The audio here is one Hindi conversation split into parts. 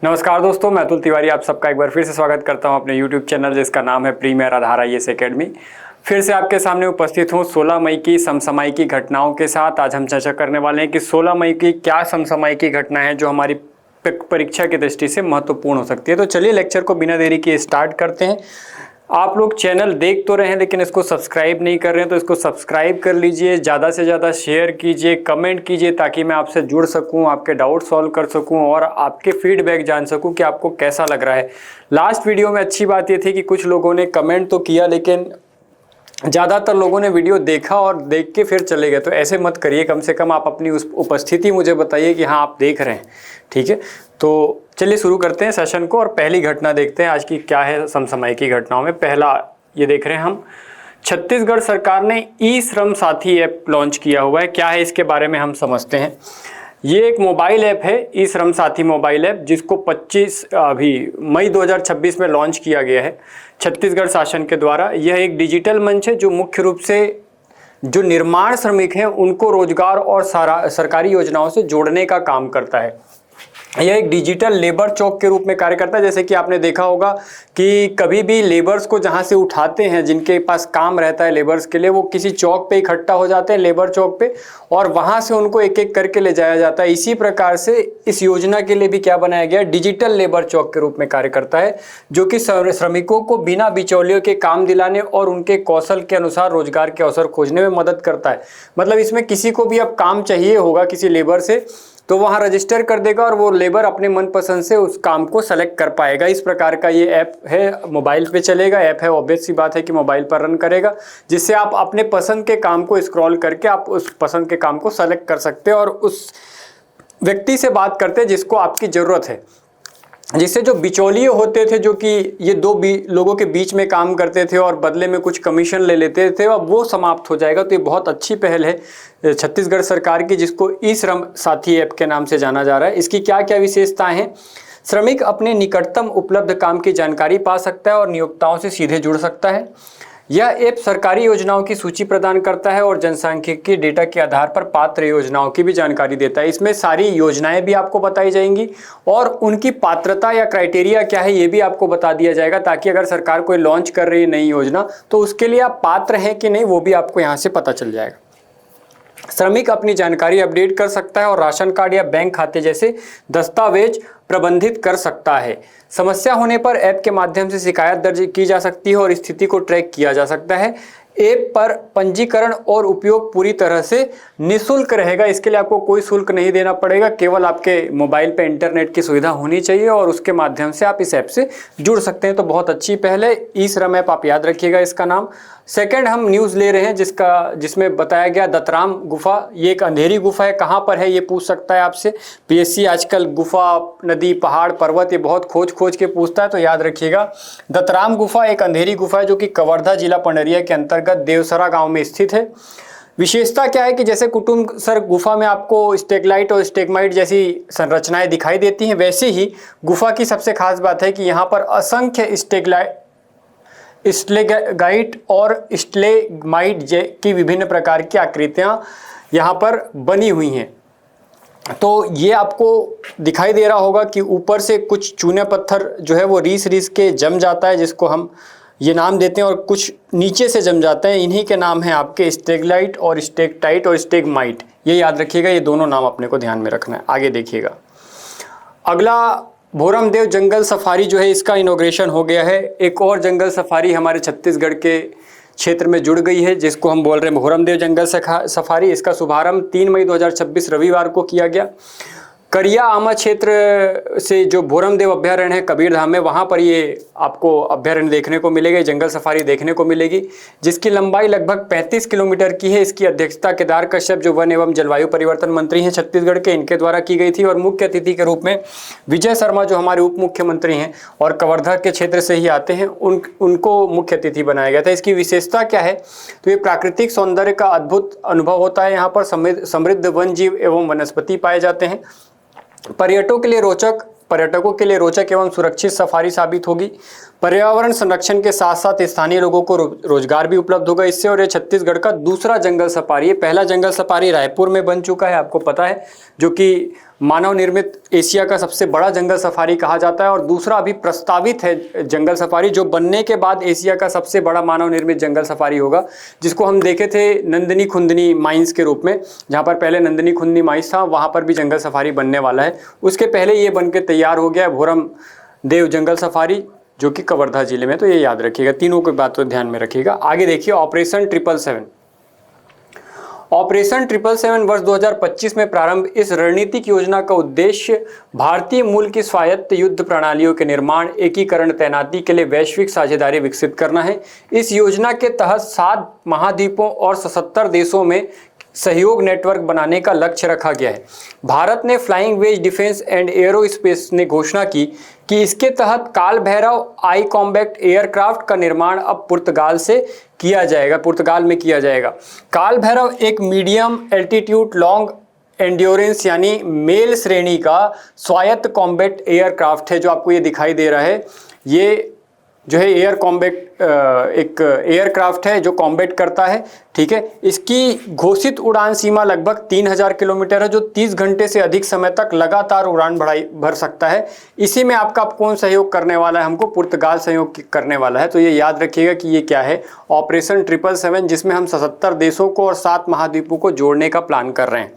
नमस्कार दोस्तों, मैं अतुल तिवारी आप सबका एक बार फिर से स्वागत करता हूं अपने YouTube चैनल जिसका नाम है प्रीमियर आधार IAS एकेडमी। फिर से आपके सामने उपस्थित हूं 16 मई की समसामयिकी घटनाओं के साथ। आज हम चर्चा करने वाले हैं कि 16 मई की क्या समसामयिकी घटनाएं हैं जो हमारी परीक्षा की दृष्टि से महत्वपूर्ण हो सकती है। तो चलिए लेक्चर को बिना देरी के स्टार्ट करते हैं। आप लोग चैनल देख तो रहे हैं लेकिन इसको सब्सक्राइब नहीं कर रहे हैं, तो इसको सब्सक्राइब कर लीजिए, ज़्यादा से ज़्यादा शेयर कीजिए, कमेंट कीजिए ताकि मैं आपसे जुड़ सकूं, आपके डाउट सॉल्व कर सकूं और आपके फीडबैक जान सकूं कि आपको कैसा लग रहा है। लास्ट वीडियो में अच्छी बात ये थी कि कुछ लोगों ने कमेंट तो किया लेकिन ज़्यादातर लोगों ने वीडियो देखा और देख के फिर चले गए। तो ऐसे मत करिए, कम से कम आप अपनी उस उपस्थिति मुझे बताइए कि हाँ आप देख रहे हैं, ठीक है। तो चलिए शुरू करते हैं सेशन को और पहली घटना देखते हैं आज की क्या है समसामयिकी घटनाओं में। पहला ये देख रहे हैं हम, छत्तीसगढ़ सरकार ने ई श्रम साथी ऐप लॉन्च किया हुआ है। क्या है इसके बारे में हम समझते हैं। ये एक मोबाइल ऐप है, ई श्रम साथी मोबाइल ऐप, जिसको 25 मई 2026 में लॉन्च किया गया है छत्तीसगढ़ शासन के द्वारा। यह एक डिजिटल मंच है जो मुख्य रूप से जो निर्माण श्रमिक हैं उनको रोजगार और सरकारी योजनाओं से जोड़ने का काम करता है। यह एक डिजिटल लेबर चौक के रूप में कार्य करता है। जैसे कि आपने देखा होगा कि कभी भी लेबर्स को जहां से उठाते हैं, जिनके पास काम रहता है लेबर्स के लिए, वो किसी चौक पे इकट्ठा हो जाते हैं, लेबर चौक पे, और वहां से उनको एक एक करके ले जाया जाता है। इसी प्रकार से इस योजना के लिए भी क्या बनाया गया, डिजिटल लेबर चौक के रूप में कार्य करता है, जो कि श्रमिकों को बिना बिचौलियों के काम दिलाने और उनके कौशल के अनुसार रोजगार के अवसर खोजने में मदद करता है। मतलब इसमें किसी को भी अब काम चाहिए होगा किसी लेबर से, तो वहाँ रजिस्टर कर देगा और वो लेबर अपने मनपसंद से उस काम को सेलेक्ट कर पाएगा। इस प्रकार का ये ऐप है, मोबाइल पे चलेगा, ऐप है, ऑब्वियस सी बात है कि मोबाइल पर रन करेगा, जिससे आप अपने पसंद के काम को स्क्रॉल करके आप उस पसंद के काम को सेलेक्ट कर सकते हैं और उस व्यक्ति से बात करते हैं जिसको आपकी ज़रूरत है। जिससे जो बिचौलिए होते थे, जो कि ये दो लोगों के बीच में काम करते थे और बदले में कुछ कमीशन ले लेते थे, अब वो समाप्त हो जाएगा। तो ये बहुत अच्छी पहल है छत्तीसगढ़ सरकार की, जिसको ई श्रम साथी ऐप के नाम से जाना जा रहा है। इसकी क्या क्या विशेषताएं हैं। श्रमिक अपने निकटतम उपलब्ध काम की जानकारी पा सकता है और नियोक्ताओं से सीधे जुड़ सकता है। यह ऐप सरकारी योजनाओं की सूची प्रदान करता है और जनसांख्यिकीय डेटा के आधार पर पात्र योजनाओं की भी जानकारी देता है। इसमें सारी योजनाएं भी आपको बताई जाएंगी और उनकी पात्रता या क्राइटेरिया क्या है ये भी आपको बता दिया जाएगा, ताकि अगर सरकार कोई लॉन्च कर रही है नई योजना तो उसके लिए आप पात्र हैं कि नहीं वो भी आपको यहाँ से पता चल जाएगा। श्रमिक अपनी जानकारी अपडेट कर सकता है और राशन कार्ड या बैंक खाते जैसे दस्तावेज प्रबंधित कर सकता है। समस्या होने पर ऐप के माध्यम से शिकायत दर्ज की जा सकती है और स्थिति को ट्रैक किया जा सकता है। ऐप पर पंजीकरण और उपयोग पूरी तरह से निःशुल्क रहेगा। इसके लिए आपको कोई शुल्क नहीं देना पड़ेगा, केवल आपके मोबाइल पे इंटरनेट की सुविधा होनी चाहिए और उसके माध्यम से आप इस ऐप से जुड़ सकते हैं। तो बहुत अच्छी पहल है, ई श्रम ऐप, आप याद रखिएगा इसका नाम। सेकंड हम न्यूज़ ले रहे हैं जिसमें बताया गया दतराम गुफा। ये एक अंधेरी गुफा है, कहाँ पर है ये पूछ सकता है आपसे PSC। आजकल गुफा, नदी, पहाड़, पर्वत ये बहुत खोज के पूछता है, तो याद रखिएगा दतराम गुफा एक अंधेरी गुफा है जो कि कवर्धा जिला पंडरिया के अंतर्गत देवसरा गांव में स्थित है। विशेषता क्या है कि जैसे कुटुम्बसर गुफा में आपको स्टेगलाइट और स्टेगमाइट जैसी संरचनाएं दिखाई देती हैं, वैसे ही गुफा की सबसे खास बात है कि यहाँ पर असंख्य स्टेगाइट और स्टेगमाइट की विभिन्न प्रकार की आकृतियाँ यहाँ पर बनी हुई हैं। तो ये आपको दिखाई दे रहा होगा कि ऊपर से कुछ चूने पत्थर जो है वो रीस के जम जाता है, जिसको हम ये नाम देते हैं, और कुछ नीचे से जम जाते हैं। इन्हीं के नाम हैं आपके स्टेगलाइट और स्टेगटाइट और स्टेगमाइट। ये याद रखिएगा, ये दोनों नाम अपने को ध्यान में रखना है। आगे देखिएगा, अगला भोरमदेव जंगल सफारी जो है इसका इनॉग्रेशन हो गया है। एक और जंगल सफारी हमारे छत्तीसगढ़ के क्षेत्र में जुड़ गई है, जिसको हम बोल रहे हैं भोरमदेव जंगल सफारी। इसका शुभारंभ 3 मई 2026 रविवार को किया गया। करिया आमा क्षेत्र से जो भोरमदेव अभ्यारण्य है कबीरधाम में, वहाँ पर ये आपको अभ्यारण्य देखने को मिलेगा, जंगल सफारी देखने को मिलेगी, जिसकी लंबाई लगभग 35 किलोमीटर की है। इसकी अध्यक्षता केदार कश्यप जो वन एवं जलवायु परिवर्तन मंत्री हैं छत्तीसगढ़ के, इनके द्वारा की गई थी। और मुख्य अतिथि के रूप में विजय शर्मा जो हमारे उप मुख्यमंत्री हैं और कवर्धा के क्षेत्र से ही आते हैं, उनको मुख्य अतिथि बनाया गया था। इसकी विशेषता क्या है, तो ये प्राकृतिक सौंदर्य का अद्भुत अनुभव होता है। यहाँ पर समृद्ध वन जीव एवं वनस्पति पाए जाते हैं। पर्यटकों के लिए रोचक एवं सुरक्षित सफारी साबित होगी। पर्यावरण संरक्षण के साथ साथ स्थानीय लोगों को रोजगार भी उपलब्ध होगा इससे। और ये छत्तीसगढ़ का दूसरा जंगल सफारी है। पहला जंगल सफारी रायपुर में बन चुका है, आपको पता है, जो कि मानव निर्मित एशिया का सबसे बड़ा जंगल सफारी कहा जाता है। और दूसरा अभी प्रस्तावित है जंगल सफारी, जो बनने के बाद एशिया का सबसे बड़ा मानव निर्मित जंगल सफारी होगा, जिसको हम देखे थे नंदिनी खुंदनी माइंस के रूप में। जहाँ पर पहले नंदिनी खुंदनी माइंस था, वहाँ पर भी जंगल सफारी बनने वाला है। उसके पहले ये बन के तैयार हो गया भोरम देव जंगल सफारी, जो कि कवर्धा जिले में। तो ये याद रखिएगा, तीनों की बात तो ध्यान में रखिएगा। आगे देखिए ऑपरेशन 777। ऑपरेशन 777 वर्ष 2025 में प्रारंभ। इस रणनीतिक योजना का उद्देश्य भारतीय मूल की स्वायत्त युद्ध प्रणालियों के निर्माण, एकीकरण, तैनाती के लिए वैश्विक साझेदारी विकसित करना है। इस योजना के तहत 7 महाद्वीपों और 77 देशों में सहयोग नेटवर्क बनाने का लक्ष्य रखा गया है। भारत ने flying wedge defence and aerospace ने घोषणा की कि इसके तहत काल भैरव आई कॉम्बैट एयरक्राफ्ट का निर्माण अब पुर्तगाल में किया जाएगा। काल भैरव एक मीडियम एल्टीट्यूड लॉन्ग एंड्योरेंस यानी मेल श्रेणी का स्वायत्त कॉम्बैट एयरक्राफ्ट है, जो आपको ये दिखाई दे रहा है। ये जो है एयर कॉम्बैट एक एयरक्राफ्ट है जो कॉम्बैट करता है, ठीक है। इसकी घोषित उड़ान सीमा लगभग 3000 किलोमीटर है, जो 30 घंटे से अधिक समय तक लगातार उड़ान भर सकता है। इसी में आपका कौन सहयोग करने वाला है? हमको पुर्तगाल सहयोग करने वाला है। तो ये याद रखिएगा कि ये क्या है, ऑपरेशन 777, जिसमें हम 77 देशों को और 7 महाद्वीपों को जोड़ने का प्लान कर रहे हैं।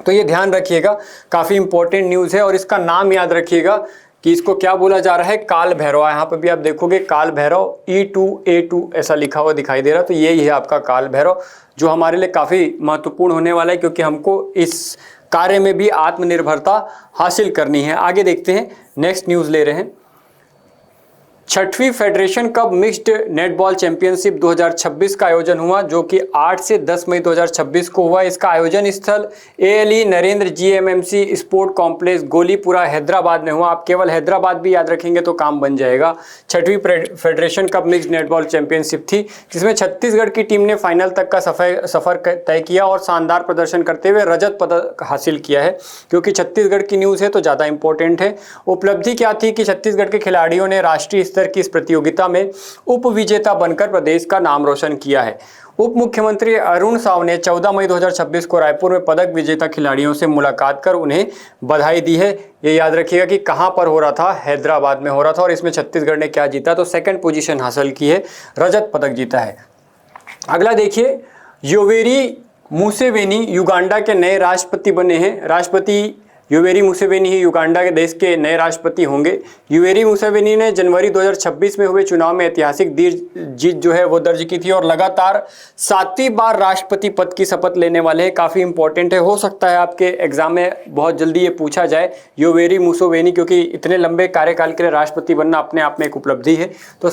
तो ये ध्यान रखिएगा, काफ़ी इंपॉर्टेंट न्यूज़ है। और इसका नाम याद रखिएगा कि इसको क्या बोला जा रहा है, काल भैरव। यहाँ पर भी आप देखोगे काल भैरव E2A2 ऐसा लिखा हुआ दिखाई दे रहा है। तो यही है आपका काल भैरव, जो हमारे लिए काफ़ी महत्वपूर्ण होने वाला है, क्योंकि हमको इस कार्य में भी आत्मनिर्भरता हासिल करनी है। आगे देखते हैं, नेक्स्ट न्यूज़ ले रहे हैं। 6वीं federation cup mixed netball championship 2026 का आयोजन हुआ, जो कि 8 से 10 मई 2026 को हुआ। इसका आयोजन स्थल ALE Narendra GMMC sport complex Golipura Hyderabad में हुआ। आप केवल हैदराबाद भी याद रखेंगे तो काम बन जाएगा। 6वीं federation cup mixed netball championship थी, जिसमें छत्तीसगढ़ की टीम ने फाइनल तक का सफर तय किया और शानदार प्रदर्शन करते हुए रजत पदक हासिल किया है। क्योंकि छत्तीसगढ़ की न्यूज़ है तो ज़्यादा इंपॉर्टेंट है। उपलब्धि क्या थी कि छत्तीसगढ़ के खिलाड़ियों ने राष्ट्रीय स्तर की इस प्रतियोगिता में उप विजेता बनकर प्रदेश का नाम रोशन किया है। उप मुख्यमंत्री अरुण साव ने 14 मई 2026 को रायपुर में पदक विजेता खिलाड़ियों से मुलाकात कर उन्हें बधाई दी है। ये याद रखिएगा कि कहां पर हो रहा था, हैदराबाद में हो रहा था। और इसमें छत्तीसगढ़ ने क्या जीता, तो 2nd पोजीशन हासिल की है, रजत पदक जीता है। अगला देखिए, योवेरी मुसेवेनी युगांडा के नए राष्ट्रपति बने हैं। राष्ट्रपति योवेरी मुसेवेनी ही युगांडा के देश के नए राष्ट्रपति होंगे। योवेरी मुसेवेनी ने जनवरी 2026 में हुए चुनाव में ऐतिहासिक जीत जो है वो दर्ज की थी और लगातार 7वीं बार राष्ट्रपति पद की शपथ लेने वाले हैं। काफ़ी इंपॉर्टेंट है, हो सकता है आपके एग्जाम में बहुत जल्दी ये पूछा जाए योवेरी मुसेवेनी, क्योंकि इतने लंबे कार्यकाल के लिए राष्ट्रपति बनना अपने आप में एक उपलब्धि है। तो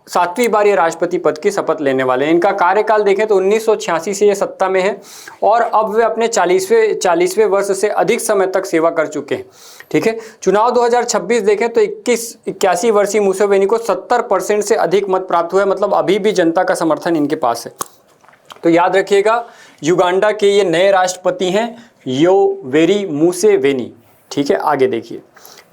7वीं बार ये राष्ट्रपति पद की शपथ लेने वाले हैं। इनका कार्यकाल देखें तो 1986 से ये सत्ता में है और अब वे अपने 40वें वर्ष से अधिक समय तक सेवा कर चुके हैं, ठीक है। चुनाव 2026 देखें तो 81 वर्षीय मुसेवेनी को 70% से अधिक मत प्राप्त हुए, मतलब अभी भी जनता का समर्थन इनके पास है। तो याद रखिएगा, युगांडा के ये नए राष्ट्रपति हैं योवेरी मुसेवेनी, ठीक है। आगे देखिए,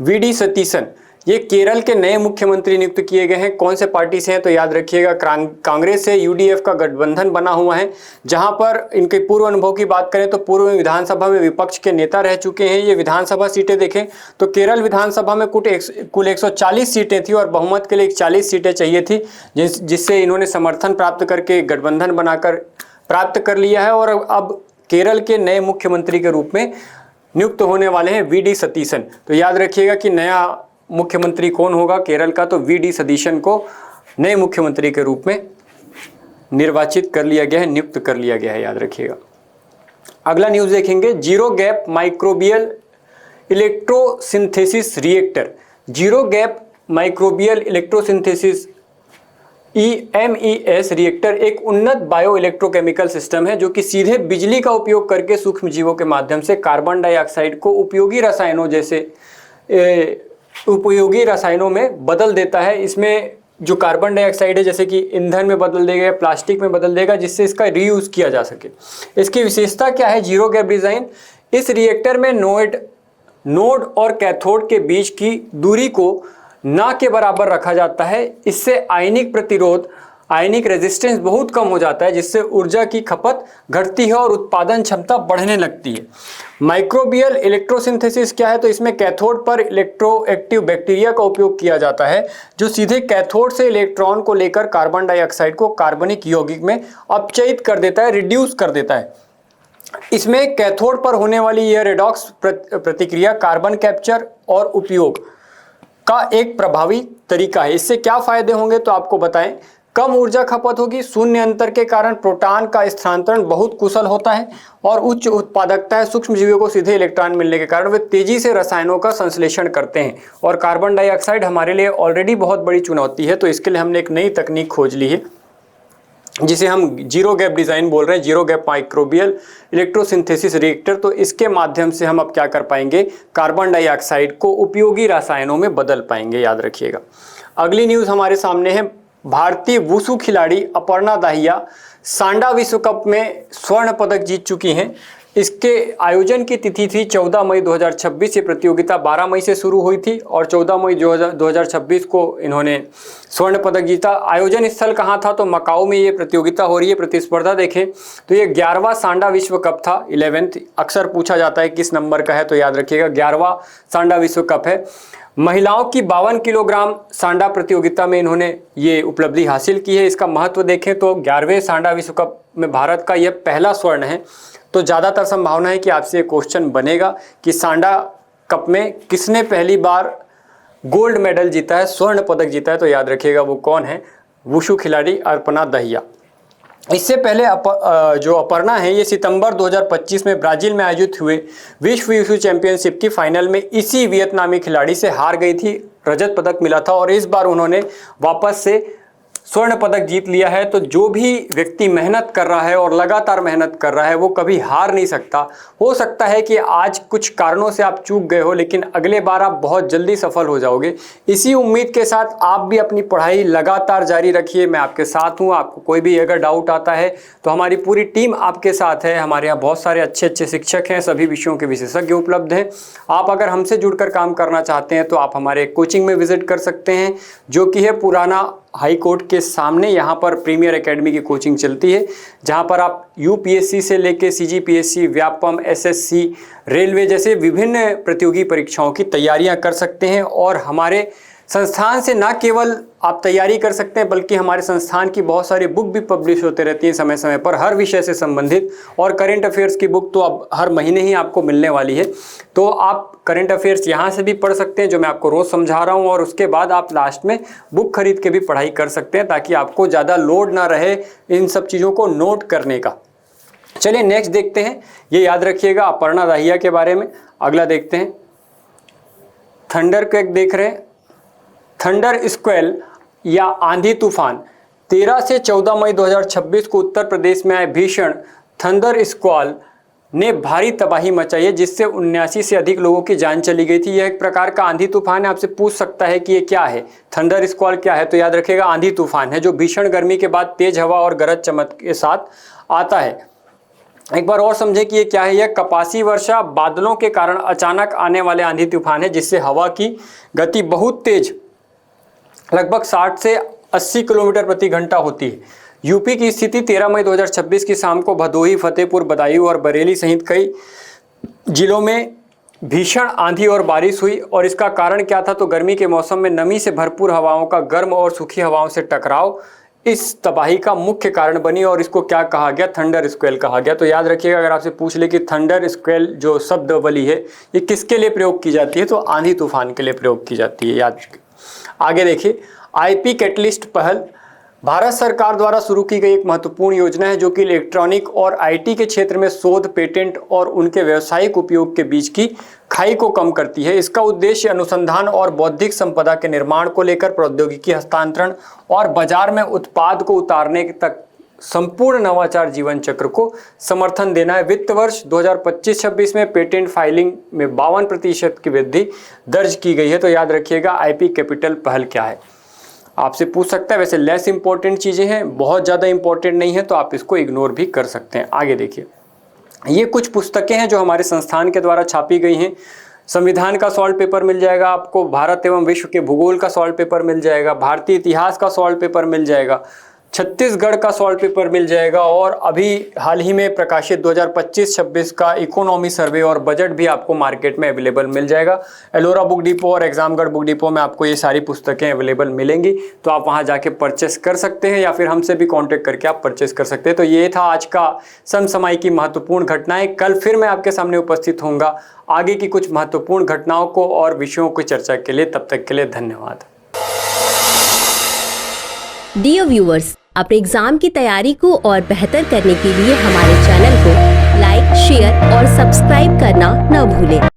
VD सतीशन ये केरल के नए मुख्यमंत्री नियुक्त किए गए हैं। कौन से पार्टी से हैं, तो याद रखिएगा कांग्रेस से UDF का गठबंधन बना हुआ है। जहां पर इनके पूर्व अनुभव की बात करें तो पूर्व में विधानसभा में विपक्ष के नेता रह चुके हैं। ये विधानसभा सीटें देखें तो केरल विधानसभा में कुल 140 सीटें थी और बहुमत के लिए 40 सीटें चाहिए थी, जिससे इन्होंने समर्थन प्राप्त करके गठबंधन बनाकर प्राप्त कर लिया है। और अब केरल के नए मुख्यमंत्री के रूप में नियुक्त होने वाले हैं VD सतीशन। तो याद रखिएगा कि नया मुख्यमंत्री कौन होगा केरल का, तो VD सतीशन को नए मुख्यमंत्री के रूप में निर्वाचित कर लिया गया है, नियुक्त कर लिया गया है, याद रखिएगा। अगला न्यूज़ देखेंगे, zero gap microbial electrosynthesis reactor. Zero gap microbial electrosynthesis MES reactor एक उन्नत बायो इलेक्ट्रोकेमिकल सिस्टम है जो कि सीधे बिजली का उपयोग करके सूक्ष्म जीवों के माध्यम से कार्बन डाइऑक्साइड को उपयोगी रसायनों में बदल देता है। इसमें जो कार्बन डाइऑक्साइड है जैसे कि ईंधन में बदल देगा, प्लास्टिक में बदल देगा, जिससे इसका रीयूज किया जा सके। इसकी विशेषता क्या है, जीरो गैप डिज़ाइन। इस रिएक्टर में नोड और कैथोड के बीच की दूरी को ना के बराबर रखा जाता है। इससे आयनिक प्रतिरोध, आयनिक रेजिस्टेंस बहुत कम हो जाता है, जिससे ऊर्जा की खपत घटती है और उत्पादन क्षमता बढ़ने लगती है। माइक्रोबियल इलेक्ट्रोसिंथेसिस क्या है? तो इसमें कैथोड पर इलेक्ट्रोएक्टिव बैक्टीरिया का उपयोग किया जाता है, जो सीधे कैथोड से इलेक्ट्रॉन को लेकर कार्बन डाइऑक्साइड को कार्बनिक यौगिक में अपचयित कर देता है, रिड्यूस कर देता है। इसमें कैथोड पर होने वाली यह रेडॉक्स प्रतिक्रिया कार्बन कैप्चर और उपयोग का एक प्रभावी तरीका है। इससे क्या फायदे होंगे तो आपको बताएं। कम ऊर्जा खपत होगी, शून्य अंतर के कारण प्रोटॉन का स्थानांतरण बहुत कुशल होता है और उच्च उत्पादकता है। सूक्ष्मजीवियों को सीधे इलेक्ट्रॉन मिलने के कारण वे तेजी से रसायनों का संश्लेषण करते हैं। और कार्बन डाइऑक्साइड हमारे लिए ऑलरेडी बहुत बड़ी चुनौती है, तो इसके लिए हमने एक नई तकनीक खोज ली है, जिसे हम जीरो गैप डिज़ाइन बोल रहे हैं, zero gap microbial electrosynthesis reactor. तो इसके माध्यम से हम अब क्या कर पाएंगे, कार्बन डाइऑक्साइड को उपयोगी रसायनों में बदल पाएंगे, याद रखिएगा। अगली न्यूज़ हमारे सामने है। भारतीय वुशु खिलाड़ी अपर्णा दाहिया सांडा विश्व कप में स्वर्ण पदक जीत चुकी हैं। इसके आयोजन की तिथि थी 14 मई 2026। ये प्रतियोगिता 12 मई से शुरू हुई थी और 14 मई 2026 को इन्होंने स्वर्ण पदक जीता। आयोजन स्थल कहाँ था? तो मकाऊ में ये प्रतियोगिता हो रही है। प्रतिस्पर्धा देखें तो ये 11वां सांडा विश्व कप था, 11th। अक्सर पूछा जाता है किस नंबर का है, तो याद रखिएगा 11वां सांडा विश्व कप है। महिलाओं की 52 किलोग्राम सांडा प्रतियोगिता में इन्होंने ये उपलब्धि हासिल की है। इसका महत्व देखें तो 11वें सांडा विश्व कप में भारत का यह पहला स्वर्ण है। तो ज़्यादातर संभावना है कि आपसे क्वेश्चन बनेगा कि सांडा कप में किसने पहली बार गोल्ड मेडल जीता है, स्वर्ण पदक जीता है। तो याद रखिएगा वो कौन है, वुशु खिलाड़ी अपर्णा दाहिया। इससे पहले जो अपर्णा है, ये सितंबर 2025 में ब्राजील में आयोजित हुए विश्व वुशु चैंपियनशिप की फाइनल में इसी वियतनामी खिलाड़ी से हार गई थी। रजत पदक मिला था और इस बार उन्होंने वापस से स्वर्ण पदक जीत लिया है। तो जो भी व्यक्ति मेहनत कर रहा है और लगातार मेहनत कर रहा है वो कभी हार नहीं सकता। हो सकता है कि आज कुछ कारणों से आप चूक गए हो, लेकिन अगले बार आप बहुत जल्दी सफल हो जाओगे। इसी उम्मीद के साथ आप भी अपनी पढ़ाई लगातार जारी रखिए। मैं आपके साथ हूँ। आपको कोई भी अगर डाउट आता है तो हमारी पूरी टीम आपके साथ है। हमारे यहाँ बहुत सारे अच्छे अच्छे शिक्षक हैं, सभी विषयों के विशेषज्ञ उपलब्ध हैं। आप अगर हमसे जुड़कर काम करना चाहते हैं तो आप हमारे कोचिंग में विजिट कर सकते हैं, जो कि है पुराना हाई कोर्ट के सामने। यहाँ पर प्रीमियर एकेडमी की कोचिंग चलती है, जहाँ पर आप यूपीएससी से लेके सीजीपीएससी, व्यापम, एसएससी, रेलवे जैसे विभिन्न प्रतियोगी परीक्षाओं की तैयारियाँ कर सकते हैं। और हमारे संस्थान से ना केवल आप तैयारी कर सकते हैं, बल्कि हमारे संस्थान की बहुत सारी बुक भी पब्लिश होते रहती हैं समय समय पर, हर विषय से संबंधित। और करंट अफेयर्स की बुक तो अब हर महीने ही आपको मिलने वाली है। तो आप करंट अफेयर्स यहाँ से भी पढ़ सकते हैं, जो मैं आपको रोज़ समझा रहा हूँ, और उसके बाद आप लास्ट में बुक खरीद के भी पढ़ाई कर सकते हैं, ताकि आपको ज़्यादा लोड ना रहे इन सब चीज़ों को नोट करने का। चलिए नेक्स्ट देखते हैं। ये याद रखिएगा अपर्णा दाहिया के बारे में। अगला देखते हैं, थंडर क्वेक देख रहे हैं। थंडर स्क्वेल या आंधी तूफान 13 से 14 मई 2026 को उत्तर प्रदेश में आए भीषण थंडर स्क्वाल ने भारी तबाही मचाई है, जिससे 79 से अधिक लोगों की जान चली गई थी। यह एक प्रकार का आंधी तूफान है। आपसे पूछ सकता है कि ये क्या है, थंडर स्क्वाल क्या है? तो याद रखिएगा आंधी तूफान है, जो भीषण गर्मी के बाद तेज हवा और गरज चमक के साथ आता है। एक बार और समझे कि ये क्या है। यह कपासी वर्षा बादलों के कारण अचानक आने वाले आंधी तूफान है, जिससे हवा की गति बहुत तेज, लगभग 60 से 80 किलोमीटर प्रति घंटा होती है। यूपी की स्थिति 13 मई 2026 की शाम को भदोही, फतेहपुर, बदायूं और बरेली सहित कई जिलों में भीषण आंधी और बारिश हुई। और इसका कारण क्या था? तो गर्मी के मौसम में नमी से भरपूर हवाओं का गर्म और सूखी हवाओं से टकराव इस तबाही का मुख्य कारण बनी, और इसको क्या कहा गया? थंडर स्क्वेल कहा गया। तो याद रखिएगा, अगर आपसे पूछ ले कि थंडर स्क्वेल जो शब्दावली है ये किसके लिए प्रयोग की जाती है, तो आंधी तूफान के लिए प्रयोग की जाती है, याद रखिए। आगे देखिए, आईपी कैटलिस्ट पहल भारत सरकार द्वारा शुरू की गई एक महत्वपूर्ण योजना है, जो कि इलेक्ट्रॉनिक और आईटी के क्षेत्र में शोध, पेटेंट और उनके व्यावसायिक उपयोग के बीच की खाई को कम करती है। इसका उद्देश्य अनुसंधान और बौद्धिक संपदा के निर्माण को लेकर प्रौद्योगिकी हस्तांतरण और बाजार में उत्पाद को उतारने तक संपूर्ण नवाचार जीवन चक्र को समर्थन देना है। वित्त वर्ष 2025-26 में पेटेंट फाइलिंग में 52% की वृद्धि दर्ज की गई है। तो याद रखिएगा आईपी कैपिटल पहल क्या है, आपसे पूछ सकता है। वैसे लेस इंपॉर्टेंट चीज़ें हैं, बहुत ज़्यादा इंपॉर्टेंट नहीं है, तो आप इसको इग्नोर भी कर सकते हैं। आगे देखिए, ये कुछ पुस्तकें हैं जो हमारे संस्थान के द्वारा छापी गई हैं, संविधान का सॉल्व पेपर मिल जाएगा आपको, भारत एवं विश्व के भूगोल का सॉल्व पेपर मिल जाएगा, भारतीय इतिहास का सॉल्व पेपर मिल जाएगा, छत्तीसगढ़ का सॉल्व पेपर मिल जाएगा और अभी हाल ही में प्रकाशित 2025-26 का इकोनॉमी सर्वे और बजट भी आपको मार्केट में अवेलेबल मिल जाएगा। एलोरा बुक डिपो और एग्जामगढ़ बुक डिपो में आपको ये सारी पुस्तकें अवेलेबल मिलेंगी, तो आप वहां जाके परचेस कर सकते हैं या फिर हमसे भी कांटेक्ट करके आप परचेस कर सकते हैं। तो ये था आज का समसामयिक की महत्वपूर्ण घटनाएं। कल फिर मैं आपके सामने उपस्थित होऊंगा आगे की कुछ महत्वपूर्ण घटनाओं को और विषयों की चर्चा के लिए। तब तक के लिए धन्यवाद। डियर व्यूअर्स, अपने एग्जाम की तैयारी को और बेहतर करने के लिए हमारे चैनल को लाइक, शेयर और सब्सक्राइब करना न भूलें।